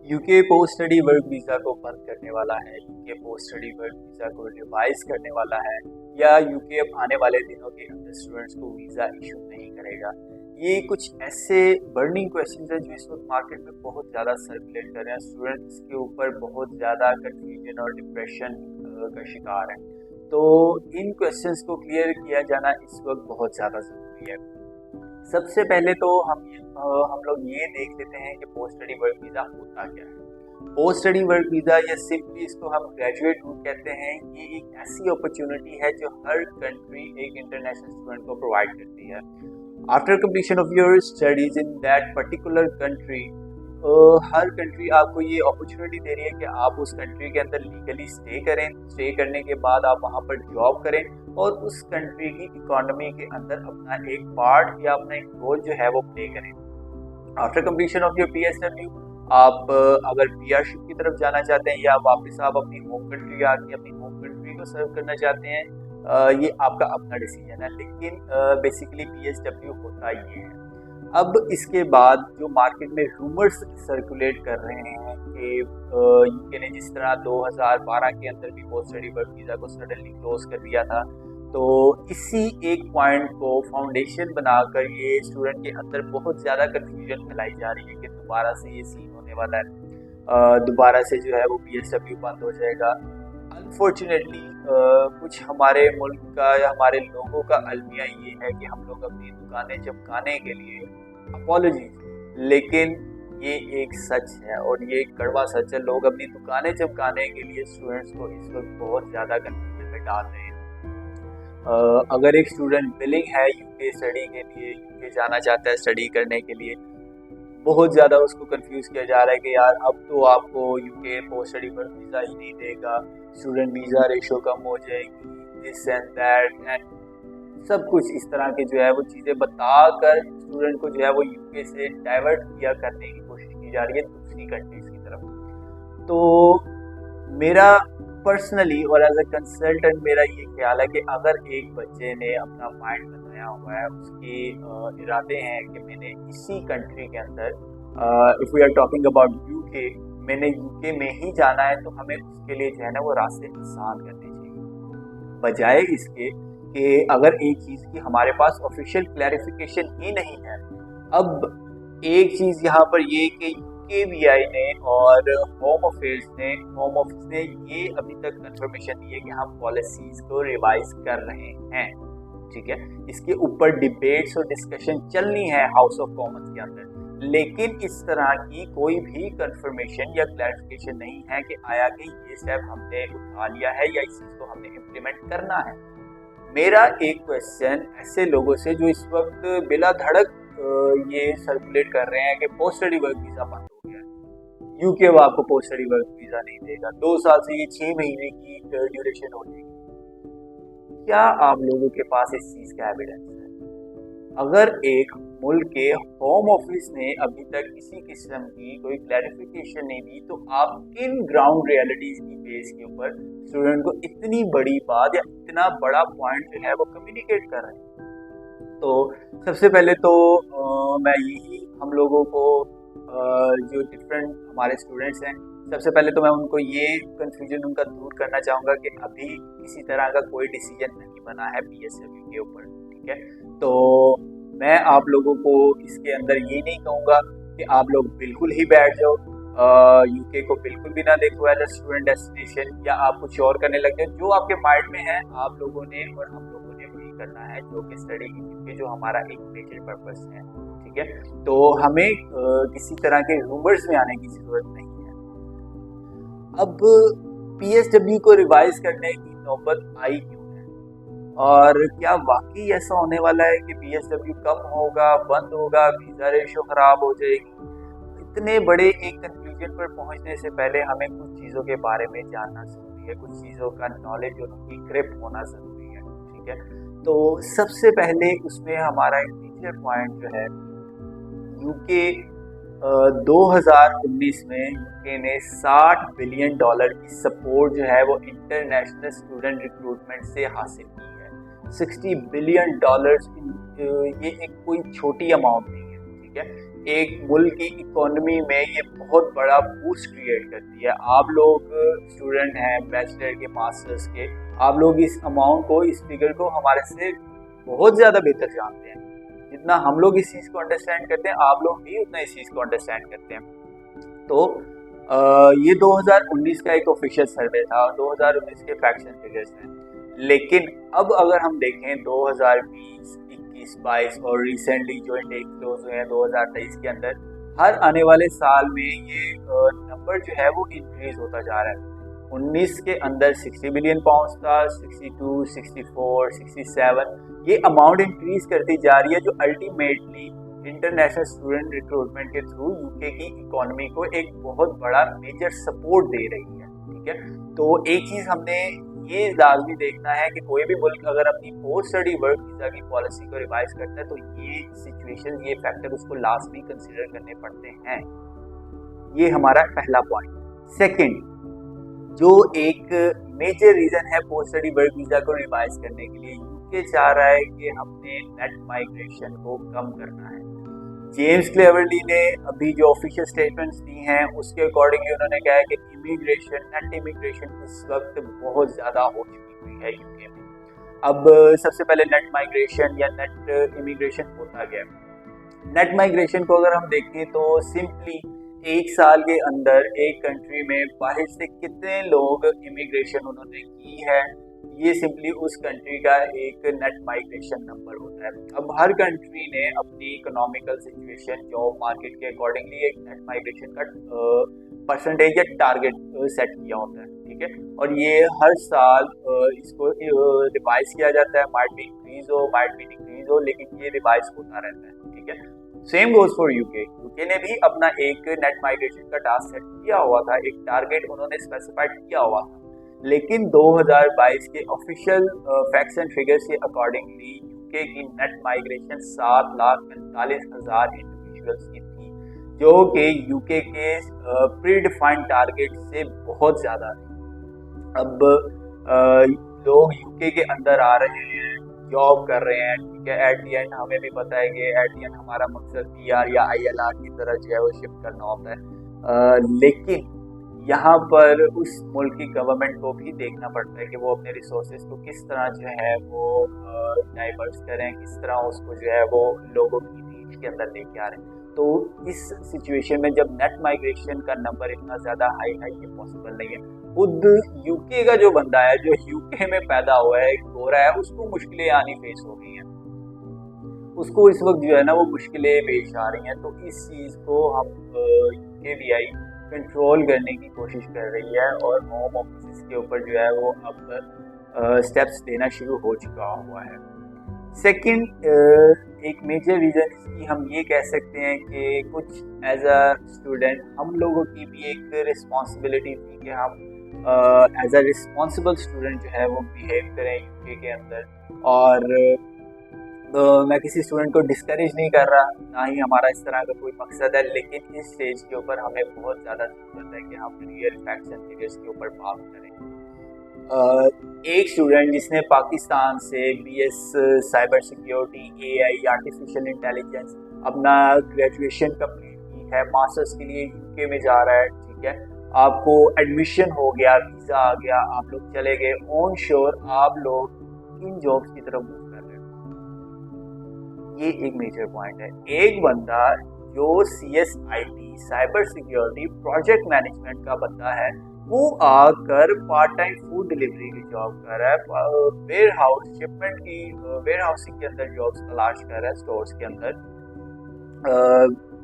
UK post study work visa को बंद करने वाला है, UK post study work visa को रिवाइज करने वाला है, या यूके अब आने वाले दिनों के अंदर स्टूडेंट्स को वीज़ा इशू नहीं करेगा। ये कुछ ऐसे बर्निंग क्वेश्चंस हैं जो इस वक्त मार्केट में बहुत ज़्यादा सर्कुलेट कर रहे हैं। स्टूडेंट्स के ऊपर बहुत ज़्यादा कन्फ्यूजन और डिप्रेशन का शिकार है। तो इन क्वेश्चंस को क्लियर किया जाना इस वक्त बहुत ज़्यादा ज़रूरी है। सबसे पहले तो हम लोग ये देख लेते हैं कि पोस्ट स्टडी वर्क वीज़ा होता क्या है। पोस्ट स्टडी वर्क वीज़ा या सिंपली इसको हम ग्रेजुएट रूट कहते हैं, ये एक ऐसी अपॉर्चुनिटी है जो हर कंट्री एक इंटरनेशनल स्टूडेंट को प्रोवाइड करती है। After completion of your studies in that particular country, her country आपको ये अपॉर्चुनिटी दे रही है कि आप उस कंट्री के अंदर लीगली स्टे करें। स्टे करने के बाद आप वहाँ पर जॉब करें और उस कंट्री की इकोनॉमी के अंदर अपना एक पार्ट या अपना एक रोल जो है वो प्ले करें। After completion of your PSW, आप अगर पीआरशिप की तरफ जाना चाहते हैं या वापस आप अपनी होम कंट्री आके अपनी होम कंट्री को सर्व करना चाहते हैं, ये आपका अपना डिसीजन है, लेकिन बेसिकली PSW होता ये है। अब इसके बाद जो मार्केट में रूमर्स सर्कुलेट कर रहे हैं कि यूके ने जिस तरह 2012 के अंदर भी पोस्ट स्टडी वर्क वीज़ा को सडनली क्लोज कर दिया था, तो इसी एक पॉइंट को फाउंडेशन बनाकर ये स्टूडेंट के अंदर बहुत ज़्यादा कन्फ्यूजन फैलाई जा रही है कि दोबारा से ये सीन होने वाला है, दोबारा से जो है वो PSW बंद हो जाएगा। अनफॉर्चुनेटली कुछ हमारे मुल्क का या हमारे लोगों का अलमिया ये है कि हम लोग अपनी दुकानें चमकाने के लिए, अपॉलॉजीज, लेकिन ये एक सच है और ये एक कड़वा सच है, लोग अपनी दुकानें चमकाने के लिए स्टूडेंट्स को इस वक्त बहुत ज़्यादा कन्फ्यूजन में डाल रहे हैं। अगर एक स्टूडेंट विलिंग है यूके स्टडी के लिए, यूके जाना चाहता है स्टडी करने के लिए, बहुत ज़्यादा उसको कंफ्यूज किया जा रहा है कि यार अब तो आपको UK post study work visa ही नहीं देगा, स्टूडेंट वीज़ा रेशो कम हो जाएगी, दिस एंड दैट एंड सब कुछ इस तरह के जो है वो चीज़ें बताकर स्टूडेंट को जो है वो यूके से डाइवर्ट किया करने की कोशिश की जा रही है दूसरी कंट्रीज़ की तरफ। तो मेरा पर्सनली और एज अ कंसल्टेंट मेरा ये ख्याल है कि अगर एक बच्चे ने अपना माइंड बनाया हुआ है, उसके इरादे हैं कि मैंने इसी कंट्री के अंदर, if we are talking about UK, मैंने यूके में ही जाना है, तो हमें उसके लिए जो है ना वो रास्ते आसान करने चाहिए, बजाय इसके कि अगर एक चीज़ की हमारे पास ऑफिशियल क्लैरिफिकेशन ही नहीं है। अब एक चीज़ यहाँ पर ये कि KBI ने और होम ऑफिस ने ये अभी तक कंफर्मेशन दी है कि हम पॉलिसीज़ को रिवाइज कर रहे हैं, ठीक है। इसके ऊपर डिबेट्स और डिस्कशन चलनी है हाउस ऑफ कॉमन्स के अंदर, लेकिन इस तरह की कोई भी कंफर्मेशन या क्लैरिफिकेशन नहीं है कि आया कि ये स्टेप हमने उठा लिया है या इस चीज़ को हमने इम्प्लीमेंट करना है। मेरा एक क्वेश्चन ऐसे लोगों से जो इस वक्त बिला धड़क ये सर्कुलेट कर रहे हैं कि पोस्ट स्टडी वर्क वीज़ा बंद हो गया है, यूके अब आपको पोस्ट स्टडी वर्क वीज़ा नहीं देगा, 2 साल से ये 6 महीने की ड्यूरेशन हो जाएगी। क्या आप लोगों के पास इस चीज़ का एविडेंस है? अगर एक मुल्क के होम ऑफिस ने अभी तक किसी किस्म की कोई क्लैरिफिकेशन नहीं दी, तो आप किन ग्राउंड रियलिटीज़ की बेस के ऊपर स्टूडेंट को इतनी बड़ी बात या इतना बड़ा पॉइंट जो है वो कम्युनिकेट कर रहे हैं? तो सबसे पहले तो मैं यही हम लोगों को जो डिफरेंट हमारे स्टूडेंट्स हैं, सबसे पहले तो मैं उनको ये कन्फ्यूजन उनका दूर करना चाहूँगा कि अभी किसी तरह का कोई डिसीजन नहीं बना है PSW के ऊपर, ठीक है। तो मैं आप लोगों को इसके अंदर ये नहीं कहूँगा कि आप लोग बिल्कुल ही बैठ जाओ, यूके को बिल्कुल भी ना देखो एज अ स्टूडेंट डेस्टिनेशन, या आप कुछ और करने लग जाओ। जो आपके माइंड में है आप लोगों ने और हम लोगों ने वही करना है जो कि स्टडी इन यूके जो हमारा एक मेजर पर्पस है, ठीक है। तो हमें किसी तरह के रूमर्स में आने की ज़रूरत नहीं है। अब PSW को रिवाइज करने की नौबत आई क्यों है, और क्या वाकई ऐसा होने वाला है कि PSW कम होगा, बंद होगा, वीज़ा रेशो ख़राब हो जाएगी? इतने बड़े एक कंक्लूजन पर पहुंचने से पहले हमें कुछ चीज़ों के बारे में जानना ज़रूरी है, कुछ चीज़ों का नॉलेज और उनकी ग्रिप होना ज़रूरी है, ठीक है। तो सबसे पहले उसमें हमारा एक मेजर पॉइंट जो है, यूके 2019 में यूके ने $60 बिलियन की सपोर्ट जो है वो इंटरनेशनल स्टूडेंट रिक्रूटमेंट से हासिल की है। $60 बिलियन ये एक कोई छोटी अमाउंट नहीं है, ठीक है। एक मुल्क की इकोनॉमी में ये बहुत बड़ा बूस्ट क्रिएट करती है। आप लोग स्टूडेंट हैं बैचलर के, मास्टर्स के, आप लोग इस अमाउंट को, इस फिगर को हमारे से बहुत ज़्यादा बेहतर जानते हैं। जितना हम लोग इस चीज़ को अंडरस्टैंड करते हैं, आप लोग भी उतना इस चीज़ को अंडरस्टैंड करते हैं। तो ये 2019 का एक ऑफिशियल सर्वे था, 2019 के फैक्ट्स एंड फिगर्स हैं। लेकिन अब अगर हम देखें 2020, 21, 22 और रिसेंटली जो इंडेक्स क्लोज हुए हैं 2023 के अंदर, हर आने वाले साल में ये नंबर जो है वो इंक्रीज होता जा रहा है। 19 के अंदर 60 बिलियन पाउंड्स था, 62, 64, 67, ये अमाउंट इंक्रीज करती जा रही है, जो अल्टीमेटली इंटरनेशनल स्टूडेंट रिक्रूटमेंट के थ्रू यूके की इकोनॉमी को एक बहुत बड़ा मेजर सपोर्ट दे रही है। ठीक है, तो एक चीज़ हमने ये लाजमी देखना है कि कोई भी मुल्क अगर अपनी पोस्ट स्टडी वर्क वीज़ा की पॉलिसी को रिवाइज करता है तो ये सिचुएशन, ये फैक्टर उसको लाजमी कंसिडर करने पड़ते हैं। ये हमारा पहला पॉइंट। सेकंड, जो एक मेजर रीज़न है पोस्ट स्टडी वर्क वीज़ा को रिवाइज करने के लिए, यूके चाह रहा है कि हमने नेट माइग्रेशन को कम करना है। जेम्स क्लेवर्ली ने अभी जो ऑफिशियल स्टेटमेंट्स दी हैं उसके अकॉर्डिंगली उन्होंने कहा है कि इमिग्रेशन, नेट इमिग्रेशन इस वक्त बहुत ज़्यादा हो चुकी हुई है यूके में। अब सबसे पहले नेट माइग्रेशन या नेट इमिग्रेशन होता गया। नेट माइग्रेशन को अगर हम देखें तो सिंपली एक साल के अंदर एक कंट्री में बाहर से कितने लोग इमिग्रेशन उन्होंने की है, ये सिंपली उस कंट्री का एक नेट माइग्रेशन नंबर होता है। अब हर कंट्री ने अपनी इकोनॉमिकल सिचुएशन, जॉब मार्केट के अकॉर्डिंगली एक नेट माइग्रेशन का परसेंटेज या टारगेट सेट किया होता है। ठीक है, और ये हर साल इसको रिवाइज किया जाता है, माइट भी इंक्रीज हो, माइट भी डिक्रीज हो, लेकिन ये रिवाइज होता रहता है। ठीक है, same goes for UK. UK ने भी अपना एक नेट माइग्रेशन का टास्क सेट किया हुआ था, एक टारगेट उन्होंने स्पेसिफाइड किया हुआ था, लेकिन 2022 के ऑफिशियल फैक्ट्स एंड फिगर्स के अकॉर्डिंगली यूके की नेट माइग्रेशन 7,45,000 इंडिविजुअल्स की थी, जो कि यूके के प्री डिफाइंड टारगेट से बहुत ज़्यादा थी। अब लोग यूके के अंदर आ रहे हैं, जॉब कर रहे हैं। ठीक है, एट दी एंड हमें भी पता है कि एट दी एंड हमारा मकसद PR या ILR की तरह जो है वो शिफ्ट करना होता है। लेकिन यहाँ पर उस मुल्क की गवर्नमेंट को भी देखना पड़ता है कि वो अपने रिसोर्सेज को किस तरह जो है वो डाइवर्स करें, किस तरह उसको जो है वो लोगों की रीच के अंदर लेके आ रहे हैं। तो इस सिचुएशन में जब नेट माइग्रेशन का नंबर इतना ज़्यादा हाई है, ये पॉसिबल नहीं है। खुद यूके का जो बंदा है, जो यूके में पैदा हुआ है, गोरा है, उसको मुश्किलें आनी फेस हो गई हैं, उसको इस वक्त जो है ना वो मुश्किलें पेश आ रही हैं। तो इस चीज़ को हम UKVI कंट्रोल करने की कोशिश कर रही है और होम ऑफिस के ऊपर जो है वो अब स्टेप्स लेना शुरू हो चुका हुआ है। सेकंड, एक मेजर रीज़न इसकी हम ये कह सकते हैं कि कुछ एज अ स्टूडेंट हम लोगों की भी एक रिस्पॉन्सिबिलिटी थी कि हम एज अ रिस्पॉन्सिबल स्टूडेंट जो है वो बिहेव करें यूके के अंदर। और मैं किसी स्टूडेंट को डिस्करेज नहीं कर रहा, ना ही हमारा इस तरह का कोई मकसद है, लेकिन इस स्टेज के ऊपर हमें बहुत ज़्यादा ज़रूरत है कि हम रियल फैक्ट्स एंड फिगर्स के ऊपर बात करें। एक स्टूडेंट जिसने पाकिस्तान से BS cyber security, AI, artificial intelligence अपना ग्रेजुएशन कंप्लीट की है, मास्टर्स के लिए यूके में जा रहा है। ठीक है, आपको एडमिशन हो गया, वीज़ा आ गया, आप लोग चले गए ऑन शोर, आप लोग इन जॉब्स की तरफ मूव कर रहे हो। ये एक मेजर पॉइंट है। एक बंदा जो CSIT cyber security project management का बंदा है, वो आकर पार्ट टाइम फूड डिलीवरी की जॉब कर रहा है, वेयर हाउस शिपमेंट की, वेयर हाउसिंग के अंदर जॉब्स तलाश कर रहा है, स्टोर्स के अंदर।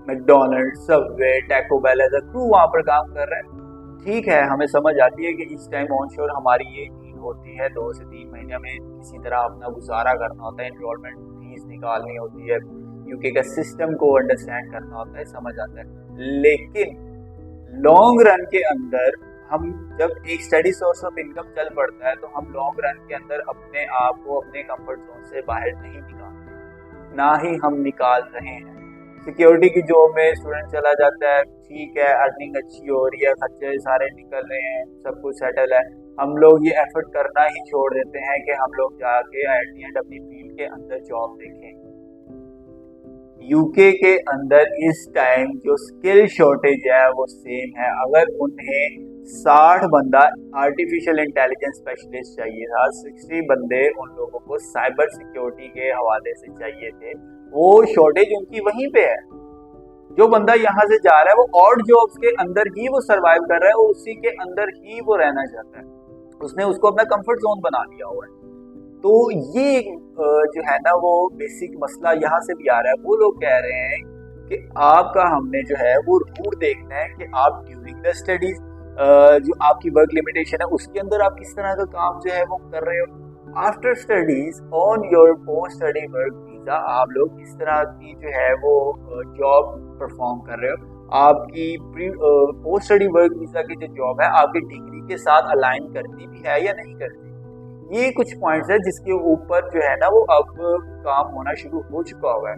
McDonald, Subway, Taco Bell as a crew वहाँ पर काम कर रहा है। ठीक है, हमें समझ आती है कि इस टाइम ऑनशोर हमारी ये नीड होती है, 2 से 3 महीने में किसी तरह अपना गुजारा करना होता है, एनरोलमेंट फीस निकालनी होती है, यूके का सिस्टम को अंडरस्टैंड करना होता है, समझ आता है। लेकिन लॉन्ग रन के अंदर हम जब एक स्टडी सोर्स ऑफ इनकम चल पड़ता है तो हम लॉन्ग रन के अंदर अपने आप को अपने कंफर्ट जोन से बाहर नहीं निकालते, ना ही हम निकाल रहे हैं। सिक्योरिटी की जॉब में स्टूडेंट चला जाता है, ठीक है, अर्निंग अच्छी हो रही है, खर्चे सारे निकल रहे हैं, सब कुछ सेटल है, हम लोग ये एफर्ट करना ही छोड़ देते हैं कि हम लोग जाके एट द एंड अपनी फील्ड के अंदर जॉब देखें। यूके के अंदर इस टाइम जो स्किल शॉर्टेज है वो सेम है। अगर उन्हें 60 बंदा आर्टिफिशियल इंटेलिजेंस स्पेशलिस्ट चाहिए था, 60 बंदे उन लोगों को साइबर सिक्योरिटी के हवाले से चाहिए थे, वो शॉर्टेज उनकी वहीं पे है। जो बंदा यहाँ से जा रहा है वो ऑड जॉब्स के अंदर ही वो सरवाइव कर रहा है और उसी के अंदर ही वो रहना चाहता है, उसने उसको अपना कंफर्ट जोन बना लिया हुआ है। तो ये जो है ना वो बेसिक मसला यहाँ से भी आ रहा है। वो लोग कह रहे हैं कि आपका हमने जो है वो रूट देखना है कि आप ड्यूरिंग द स्टडीज जो आपकी वर्क लिमिटेशन है उसके अंदर आप किस तरह का काम जो है वो कर रहे हो। After studies on your post study work visa आप लोग किस तरह की जो है वो जॉब परफॉर्म कर रहे हो। आपकी पोस्ट स्टडी वर्क वीजा की जो जॉब है आपकी डिग्री के साथ अलाइन करती भी है या नहीं करती। ये कुछ पॉइंट्स है जिसके ऊपर जो है ना वो अब काम होना शुरू हो चुका हुआ है।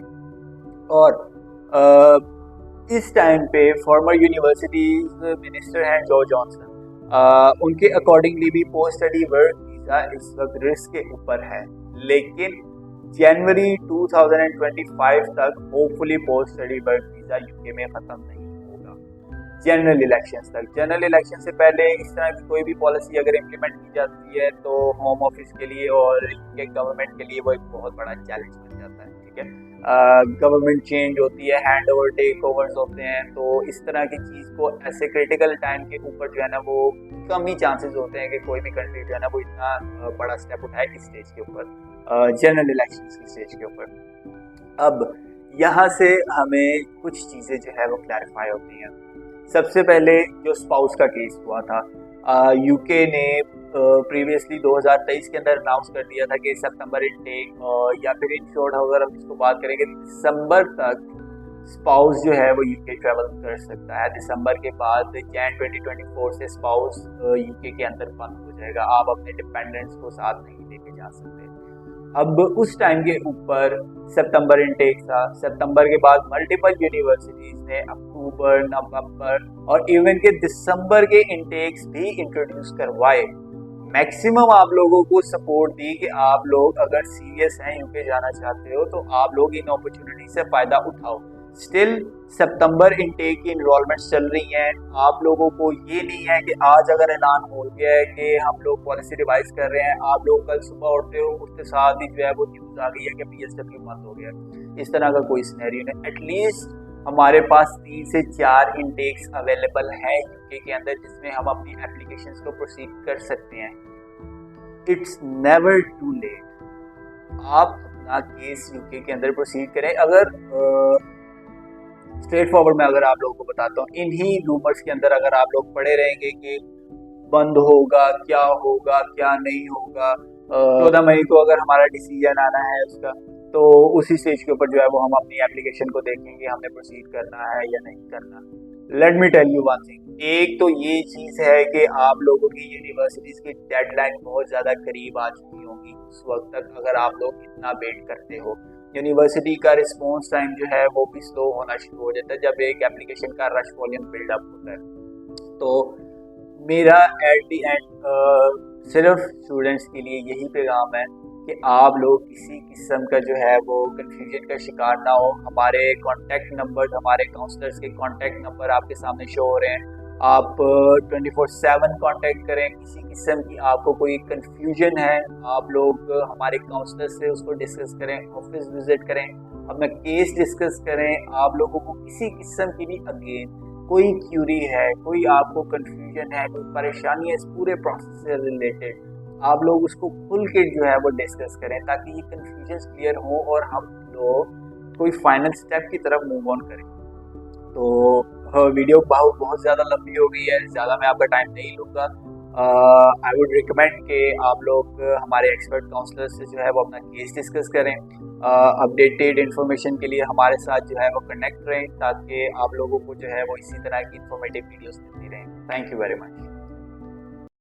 और इस टाइम पे फॉर्मर यूनिवर्सिटी मिनिस्टर हैं जो जॉनसन, उनके अकॉर्डिंगली भी पोस्ट स्टडी वर्क वीजा इस वक्त रिस्क के ऊपर है, लेकिन जनवरी 2025 तक hopefully post study work visa UK में खत्म नहीं होगा। जनरल इलेक्शंस तक, जनरल इलेक्शन से पहले इस तरह की कोई भी पॉलिसी अगर इम्प्लीमेंट की जाती है तो होम ऑफिस के लिए और यूके गवर्नमेंट के लिए वो एक बहुत बड़ा चैलेंज बन जाता है। ठीक है, गवर्नमेंट चेंज होती है, हैंड ओवर टेक ओवर्स होते हैं, तो इस तरह की चीज़ को ऐसे क्रिटिकल टाइम के ऊपर जो है ना वो कम ही चांसेस होते हैं कि कोई भी कंट्री जो है ना वो इतना बड़ा स्टेप उठाए इस स्टेज के ऊपर, जनरल इलेक्शंस की स्टेज के ऊपर। अब यहाँ से हमें कुछ चीज़ें जो है वो क्लैरिफाई होती हैं। सबसे पहले जो स्पाउस का केस हुआ था, यूके ने प्रीवियसली 2023 के अंदर अनाउंस कर दिया था कि सितंबर इनटेक या फिर इन शॉर्ट अगर हम इसको बात करेंगे दिसंबर तक स्पाउस जो है वो यूके ट्रैवल कर सकता है। दिसंबर के बाद जैन 2024 से स्पाउस यूके के अंदर बंद हो जाएगा, आप अपने डिपेंडेंट्स को साथ नहीं लेके जा सकते। अब उस टाइम के ऊपर सितंबर इनटेक था, सितंबर के बाद मल्टीपल यूनिवर्सिटीज ने अक्टूबर, नवंबर और इवन के दिसंबर के इनटेक्स भी इंट्रोड्यूस करवाए। मैक्सिमम आप लोगों को सपोर्ट दी कि आप लोग अगर सीरियस हैं यूके जाना चाहते हो तो आप लोग इन अपॉर्चुनिटी से फायदा उठाओ। स्टिल सितंबर इनटेक की इनरोलमेंट चल रही हैं। आप लोगों को ये नहीं है कि आज अगर ऐलान हो गया है कि हम लोग पॉलिसी रिवाइज कर रहे हैं, आप लोग कल सुबह उठते हो उसके साथ ही जो है वो न्यूज़ आ गई है कि PSW बंद हो गया। इस तरह का कोई सिनेरियो नहीं। एटलीस्ट हमारे पास 3 से 4 इनटेक्स अवेलेबल हैं यूके के अंदर जिसमें हम अपनी एप्लीकेशंस को प्रोसीड कर सकते हैं। It's never too late. आप अपना केस यूके के अंदर प्रोसीड करें। अगर स्ट्रेट फॉरवर्ड में अगर आप लोगों को बताता हूँ, इन्हीं रूमर्स के अंदर अगर आप लोग पड़े रहेंगे कि बंद होगा क्या नहीं होगा, 14 मई को अगर हमारा डिसीजन आना है उसका, तो उसी स्टेज के ऊपर जो है वो हम अपनी एप्लीकेशन को देखेंगे हमने प्रोसीड करना है या नहीं करना। Let me tell you one thing, एक तो ये चीज़ है कि आप लोगों की यूनिवर्सिटीज़ की डेडलाइन बहुत ज़्यादा करीब आ चुकी होगी। उस वक्त तक अगर आप लोग इतना वेट करते हो, यूनिवर्सिटी का रिस्पॉन्स टाइम जो है वो भी स्लो होना शुरू हो जाता है जब एक एप्लीकेशन का रश वॉल्यूम बिल्डअप होता है। तो मेरा एट दी एंड सिर्फ स्टूडेंट्स के लिए यही पैगाम है कि आप लोग किसी किस्म का जो है वो कंफ्यूजन का शिकार ना हो। हमारे कॉन्टैक्ट नंबर, हमारे काउंसलर्स के कॉन्टैक्ट नंबर आपके सामने शो हो रहे हैं। आप 24/7 कांटेक्ट करें। किसी किस्म की आपको कोई कंफ्यूजन है, आप लोग हमारे काउंसलर से उसको डिस्कस करें, ऑफिस विजिट करें, अपना केस डिस्कस करें। आप लोगों को किसी किस्म की भी अगेन कोई क्यूरी है, कोई आपको कंफ्यूजन है, कोई परेशानी है इस पूरे प्रोसेस से रिलेटेड, आप लोग उसको खुल के जो है वो डिस्कस करें ताकि ये कंफ्यूजन क्लियर हो और हम लोग कोई फाइनल स्टेप की तरफ मूव ऑन करें। तो वीडियो बहुत ज़्यादा लंबी हो गई है, ज़्यादा मैं आपका टाइम नहीं लूँगा। आई वुड रिकमेंड कि आप लोग हमारे एक्सपर्ट काउंसलर से जो है वो अपना केस डिस्कस करें। अपडेटेड इन्फॉर्मेशन के लिए हमारे साथ जो है वो कनेक्ट रहें ताकि आप लोगों को जो है वो इसी तरह की इन्फॉर्मेटिव वीडियोस मिलती रहें। Thank you very much.